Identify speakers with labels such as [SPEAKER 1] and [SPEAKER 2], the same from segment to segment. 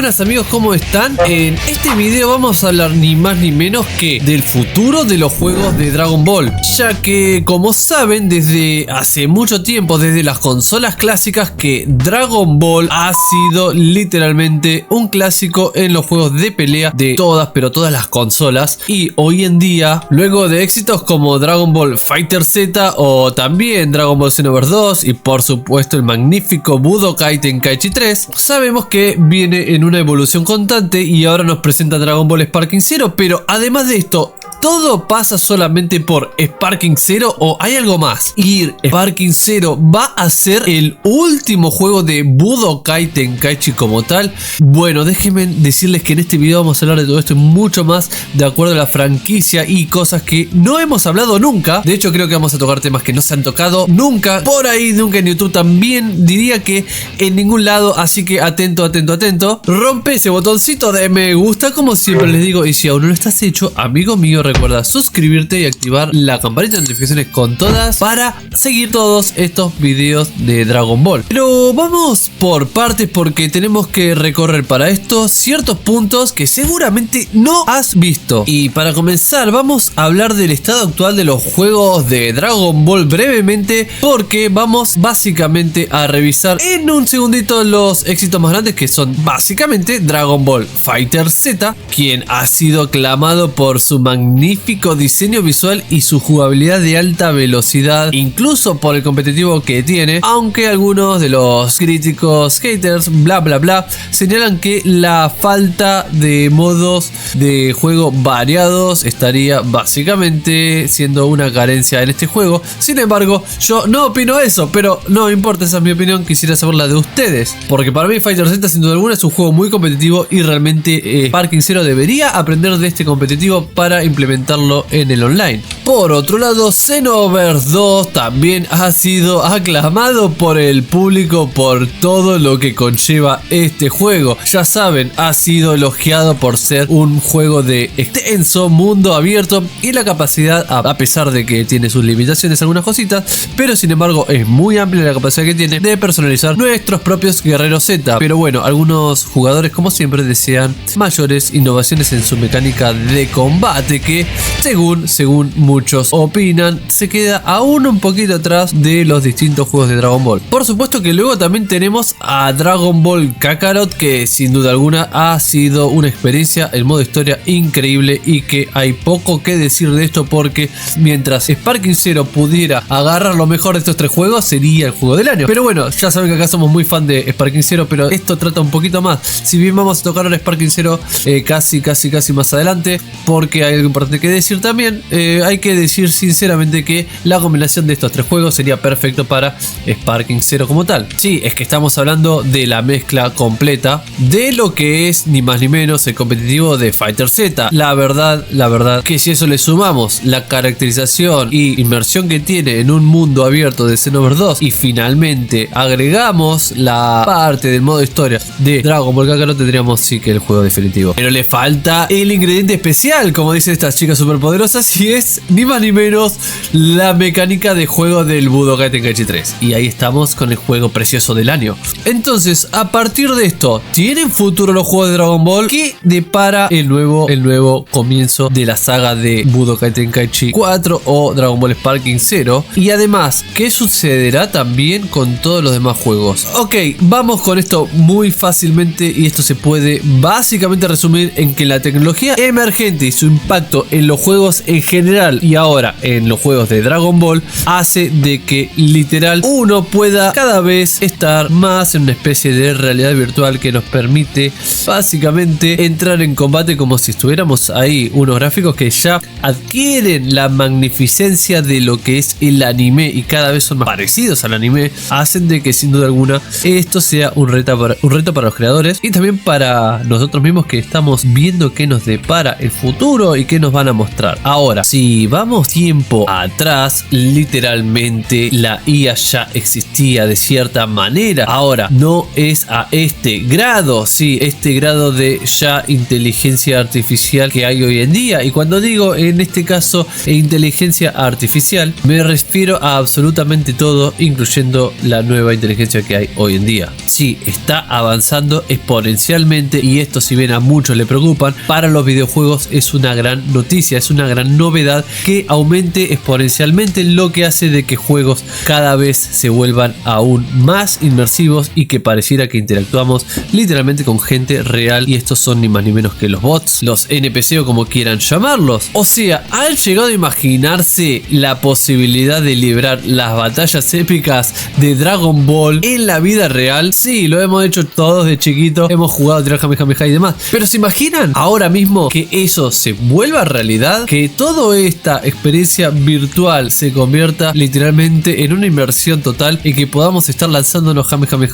[SPEAKER 1] buenas amigos, ¿cómo están? En este video vamos a hablar ni más ni menos que del futuro de los juegos de Dragon Ball, ya que como saben desde hace mucho tiempo, desde las consolas clásicas, que Dragon Ball ha sido literalmente un clásico en los juegos de pelea de todas, pero todas las consolas. Y hoy en día, luego de éxitos como Dragon Ball FighterZ o también Dragon Ball Xenoverse 2 y por supuesto el magnífico Budokai Tenkaichi 3, sabemos que viene en una evolución constante y ahora nos presenta Dragon Ball Sparking Zero. Pero además de esto, ¿todo pasa solamente por Sparking Zero o hay algo más? Y Sparking Zero va a ser el último juego de Budokai Tenkaichi como tal. Bueno, déjenme decirles que en este video vamos a hablar de todo esto y mucho más de acuerdo a la franquicia y cosas que no hemos hablado nunca. De hecho, creo que vamos a tocar temas que no se han tocado nunca por ahí, nunca en YouTube, también diría que en ningún lado. Así que atento, atento, atento. Rompe ese botoncito de me gusta, como siempre les digo, y si aún no lo estás hecho, amigo mío, recuerda suscribirte y activar la campanita de notificaciones con todas para seguir todos estos videos de Dragon Ball. Pero vamos por partes porque tenemos que recorrer para esto ciertos puntos que seguramente no has visto. Y para comenzar vamos a hablar del estado actual de los juegos de Dragon Ball brevemente, porque vamos básicamente a revisar en un segundito los éxitos más grandes, que son básicamente Dragon Ball FighterZ, quien ha sido aclamado por su magnífico diseño visual y su jugabilidad de alta velocidad, incluso por el competitivo que tiene, aunque algunos de los críticos haters bla bla bla señalan que la falta de modos de juego variados estaría básicamente siendo una carencia en este juego. Sin embargo, yo no opino eso, pero no importa, esa es mi opinión. Quisiera saber la de ustedes, porque para mí FighterZ sin duda alguna es un juego muy competitivo y realmente Sparking Zero debería aprender de este competitivo para implementarlo en el online. Por otro lado, Xenoverse 2 también ha sido aclamado por el público por todo lo que conlleva este juego. Ya saben, ha sido elogiado por ser un juego de extenso mundo abierto y la capacidad, a pesar de que tiene sus limitaciones algunas cositas, pero sin embargo es muy amplia la capacidad que tiene de personalizar nuestros propios guerreros Z. Pero bueno, algunos jugadores como siempre desean mayores innovaciones en su mecánica de combate, que según muchos opinan se queda aún un poquito atrás de los distintos juegos de Dragon Ball. Por supuesto que luego también tenemos a Dragon Ball Kakarot, que sin duda alguna ha sido una experiencia en modo historia increíble y que hay poco que decir de esto, porque mientras Sparking Zero pudiera agarrar lo mejor de estos tres juegos, sería el juego del año. Pero bueno, ya saben que acá somos muy fan de Sparking Zero, pero esto trata un poquito más. Si bien vamos a tocar ahora Sparking Zero casi más adelante, porque hay algo importante que decir también. Hay que decir sinceramente que la combinación de estos tres juegos sería perfecto para Sparking Zero como tal. Sí, es que estamos hablando de la mezcla completa de lo que es ni más ni menos el competitivo de FighterZ. La verdad que si eso le sumamos la caracterización y inmersión que tiene en un mundo abierto de Xenoverse 2 y finalmente agregamos la parte del modo historia de Dragon Ball Kakarot, tendríamos sí que el juego definitivo. Pero le falta el ingrediente especial, como dicen estas chicas superpoderosas, y es ni más ni menos la mecánica de juego del Budokai Tenkaichi 3. Y ahí estamos con el juego precioso del año. Entonces, a partir de esto, ¿tienen futuro los juegos de Dragon Ball? ¿Qué depara el nuevo comienzo de la saga de Budokai Tenkaichi 4 o Dragon Ball Sparking Zero? Y además, ¿qué sucederá también con todos los demás juegos? Ok, vamos con esto muy fácilmente, y esto se puede básicamente resumir en que la tecnología emergente y su impacto en los juegos en general y ahora en los juegos de Dragon Ball hace de que literal uno pueda cada vez estar más en una especie de realidad virtual que nos permite básicamente entrar en combate como si estuviéramos ahí. Unos gráficos que ya adquieren la magnificencia de lo que es el anime y cada vez son más parecidos al anime, hacen de que sin duda alguna esto sea un reto para los creadores y también para nosotros mismos, que estamos viendo qué nos depara el futuro y qué nos nos van a mostrar. Ahora, si vamos tiempo atrás, literalmente la IA ya existía de cierta manera. Ahora, no es a este grado, sí, este grado de ya inteligencia artificial que hay hoy en día. Y cuando digo en este caso inteligencia artificial, me refiero a absolutamente todo, incluyendo la nueva inteligencia que hay hoy en día. Sí, está avanzando exponencialmente, y esto, si bien a muchos le preocupan, para los videojuegos es una gran noticia, es una gran novedad que aumente exponencialmente, lo que hace de que juegos cada vez se vuelvan aún más inmersivos y que pareciera que interactuamos literalmente con gente real. Y estos son ni más ni menos que los bots, los NPC o como quieran llamarlos. O sea, ¿han llegado a imaginarse la posibilidad de librar las batallas épicas de Dragon Ball en la vida real? Sí, lo hemos hecho todos de chiquitos, hemos jugado a tirar Kamehameha y demás, pero ¿se imaginan ahora mismo que eso se vuelva realidad? Que toda esta experiencia virtual se convierta literalmente en una inmersión total y que podamos estar lanzándonos Kamehameha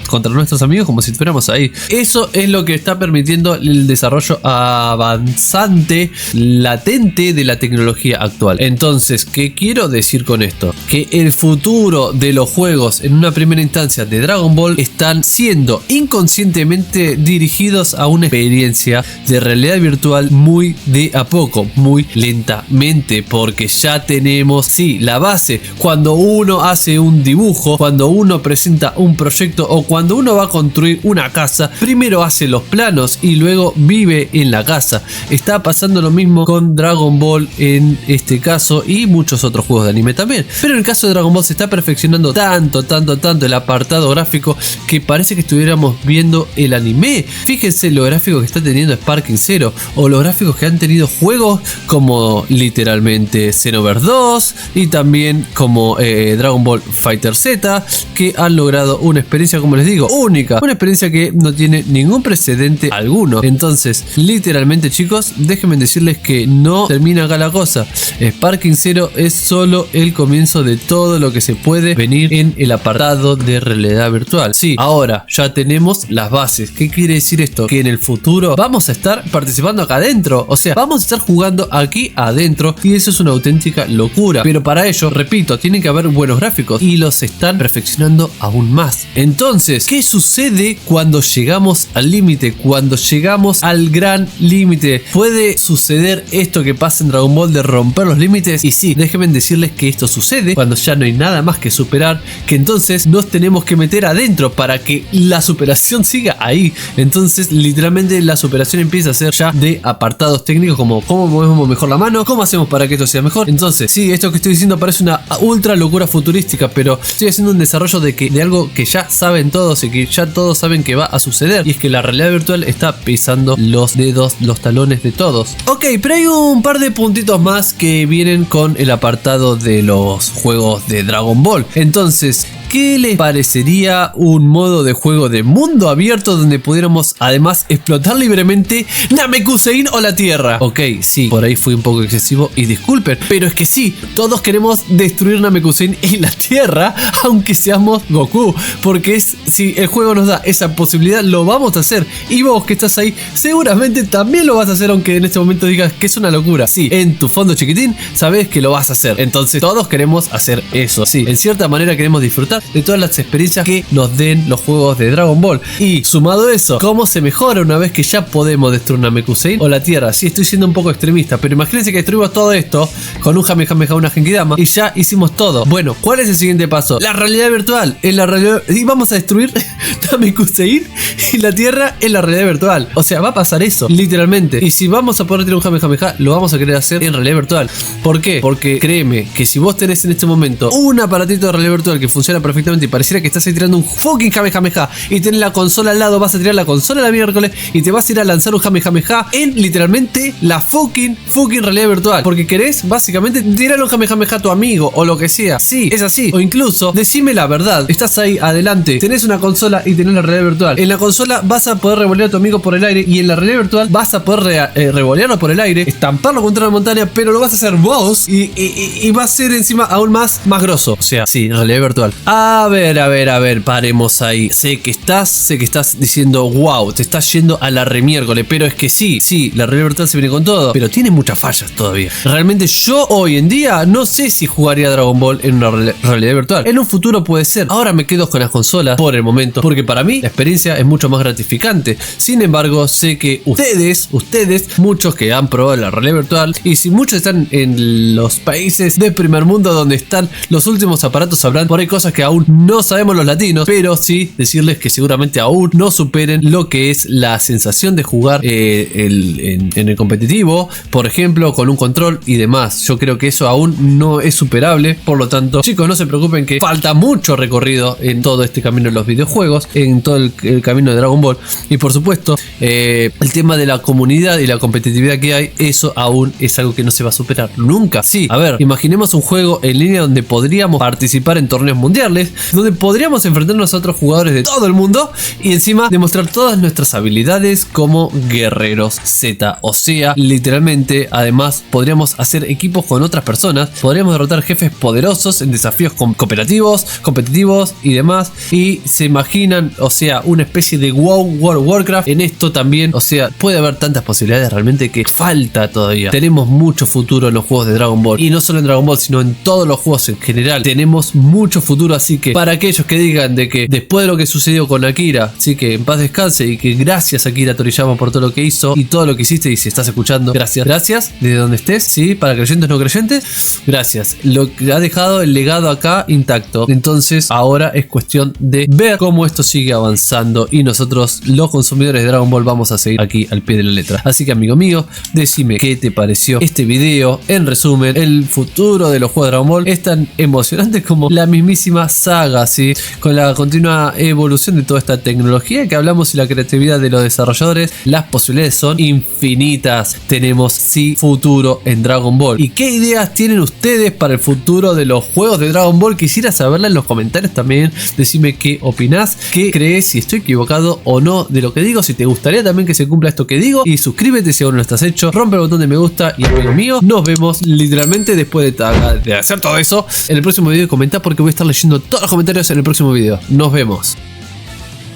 [SPEAKER 1] contra nuestros amigos como si estuviéramos ahí. Eso es lo que está permitiendo el desarrollo avanzante, latente de la tecnología actual. Entonces, ¿qué quiero decir con esto? Que el futuro de los juegos en una primera instancia de Dragon Ball están siendo inconscientemente dirigidos a una experiencia de realidad virtual muy de a poco, muy lentamente, porque ya tenemos, sí, la base. Cuando uno hace un dibujo, cuando uno presenta un proyecto o cuando uno va a construir una casa, primero hace los planos y luego vive en la casa. Está pasando lo mismo con Dragon Ball en este caso y muchos otros juegos de anime también. Pero en el caso de Dragon Ball se está perfeccionando tanto el apartado gráfico que parece que estuviéramos viendo el anime. Fíjense lo gráfico que está teniendo Sparking Zero, o los gráficos que han tenido juegos como literalmente Xenoverse 2 y también como Dragon Ball Fighter Z, que han logrado una experiencia, como les digo, única, una experiencia que no tiene ningún precedente alguno. Entonces, literalmente, chicos, déjenme decirles que no termina acá la cosa. Sparking Zero es solo el comienzo de todo lo que se puede venir en el apartado de realidad virtual. Sí, ahora ya tenemos las bases. ¿Qué quiere decir esto? Que en el futuro vamos a estar participando acá adentro, o sea, vamos a estar jugando aquí adentro, y eso es una auténtica locura. Pero para ello, repito, tienen que haber buenos gráficos y los están perfeccionando aún más. Entonces, ¿qué sucede cuando llegamos al límite? Cuando llegamos al gran límite, ¿puede suceder esto que pasa en Dragon Ball de romper los límites? Y sí, déjenme decirles que esto sucede cuando ya no hay nada más que superar, que entonces nos tenemos que meter adentro para que la superación siga ahí. Entonces, literalmente la superación empieza a ser ya de apartados técnicos, como cómo movemos mejor la mano, cómo hacemos para que esto sea mejor. Entonces, sí, esto que estoy diciendo parece una ultra locura futurística, pero estoy haciendo un desarrollo de algo que ya saben todos y que ya todos saben que va a suceder, y es que la realidad virtual está pisando los dedos, los talones de todos. Ok, pero hay un par de puntitos más que vienen con el apartado de los juegos de Dragon Ball. Entonces, ¿qué les parecería un modo de juego de mundo abierto donde pudiéramos además explotar libremente Namekusein o la Tierra? Ok, sí, por ahí fui un poco excesivo y disculpen, pero es que sí, todos queremos destruir Namekusein y la Tierra, aunque seamos Goku, porque si el juego nos da esa posibilidad, lo vamos a hacer. Y vos que estás ahí, seguramente también lo vas a hacer, aunque en este momento digas que es una locura. Sí, en tu fondo chiquitín, sabes que lo vas a hacer. Entonces todos queremos hacer eso. Sí, en cierta manera queremos disfrutar de todas las experiencias que nos den los juegos de Dragon Ball. Y sumado a eso, ¿cómo se mejora una vez que ya podemos destruir Namekusein o la Tierra? Sí, estoy siendo un poco extremista, pero imagínense que destruimos todo esto con un Kamehameha, una Genkidama, y ya hicimos todo. Bueno, ¿cuál es el siguiente paso? La realidad virtual. En la realidad, y vamos a destruir Namekusein y la Tierra en la realidad virtual. O sea, va a pasar eso, literalmente. Y si vamos a poder tirar un Kamehameha, lo vamos a querer hacer en realidad virtual. ¿Por qué? Porque créeme que si vos tenés en este momento un aparatito de realidad virtual que funciona perfectamente y pareciera que estás ahí tirando un fucking Kamehameha y tenés la consola al lado, vas a tirar la consola la miércoles y te vas a ir a lanzar un Kamehameha en literalmente la fucking realidad virtual, porque querés básicamente tirar un Kamehameha a tu amigo o lo que sea. Sí, es así. O incluso, decime la verdad, estás ahí adelante, tenés una consola y tenés la realidad virtual. En la consola vas a poder revolear a tu amigo por el aire, y en la realidad virtual vas a poder revolearlo por el aire, estamparlo contra una montaña, pero lo vas a hacer vos y va a ser encima aún más grosso. O sea, sí, realidad virtual. A ver, paremos ahí. Sé que estás diciendo, wow, te estás yendo a la remiércoles, pero es que sí, la realidad virtual se viene con todo, pero tiene muchas fallas todavía. Realmente yo hoy en día no sé si jugaría Dragon Ball en una realidad virtual. En un futuro puede ser. Ahora me quedo con las consolas por el momento, porque para mí la experiencia es mucho más gratificante. Sin embargo, sé que ustedes, muchos que han probado la realidad virtual, y si muchos están en los países de primer mundo donde están los últimos aparatos, sabrán por ahí cosas que aún no sabemos los latinos, pero sí decirles que seguramente aún no superen lo que es la sensación de jugar en el competitivo, por ejemplo, con un control y demás. Yo creo que eso aún no es superable. Por lo tanto, chicos, no se preocupen que falta mucho recorrido en todo este camino de los videojuegos, en todo el camino de Dragon Ball. Y por supuesto, el tema de la comunidad y la competitividad que hay, eso aún es algo que no se va a superar nunca. Sí, a ver, imaginemos un juego en línea donde podríamos participar en torneos mundiales, donde podríamos enfrentarnos a otros jugadores de todo el mundo y encima demostrar todas nuestras habilidades como guerreros Z. O sea, literalmente, además podríamos hacer equipos con otras personas, podríamos derrotar jefes poderosos en desafíos cooperativos, competitivos y demás. Y se imaginan, o sea, una especie de WoW, World of Warcraft en esto también. O sea, puede haber tantas posibilidades realmente que falta todavía. Tenemos mucho futuro en los juegos de Dragon Ball, y no solo en Dragon Ball, sino en todos los juegos en general. Tenemos mucho futuro, así que para aquellos que digan de que después de lo que sucedió con Akira, sí, que en paz descanse, y que gracias Akira Toriyama por todo lo que hizo y todo lo que hiciste, y si estás escuchando, gracias desde donde estés, sí, para creyentes no creyentes, gracias. Lo que ha dejado el legado acá intacto. Entonces ahora es cuestión de ver cómo esto sigue avanzando, y nosotros los consumidores de Dragon Ball vamos a seguir aquí al pie de la letra. Así que amigo mío, decime qué te pareció este video. En resumen, el futuro de los juegos de Dragon Ball es tan emocionante como la mismísima saga, ¿sí? Con la continua evolución de toda esta tecnología que hablamos y la creatividad de los desarrolladores, las posibilidades son infinitas. Tenemos sí futuro en Dragon Ball. ¿Y qué ideas tienen ustedes para el futuro de los juegos de Dragon Ball? Quisiera saberla en los comentarios también. Decime qué opinás, qué crees, si estoy equivocado o no de lo que digo, si te gustaría también que se cumpla esto que digo, y suscríbete si aún no lo estás hecho, rompe el botón de me gusta, y amigo mío, nos vemos literalmente después de hacer todo eso en el próximo video. Comenta porque voy a estar leyendo todos los comentarios en el próximo video. Nos vemos.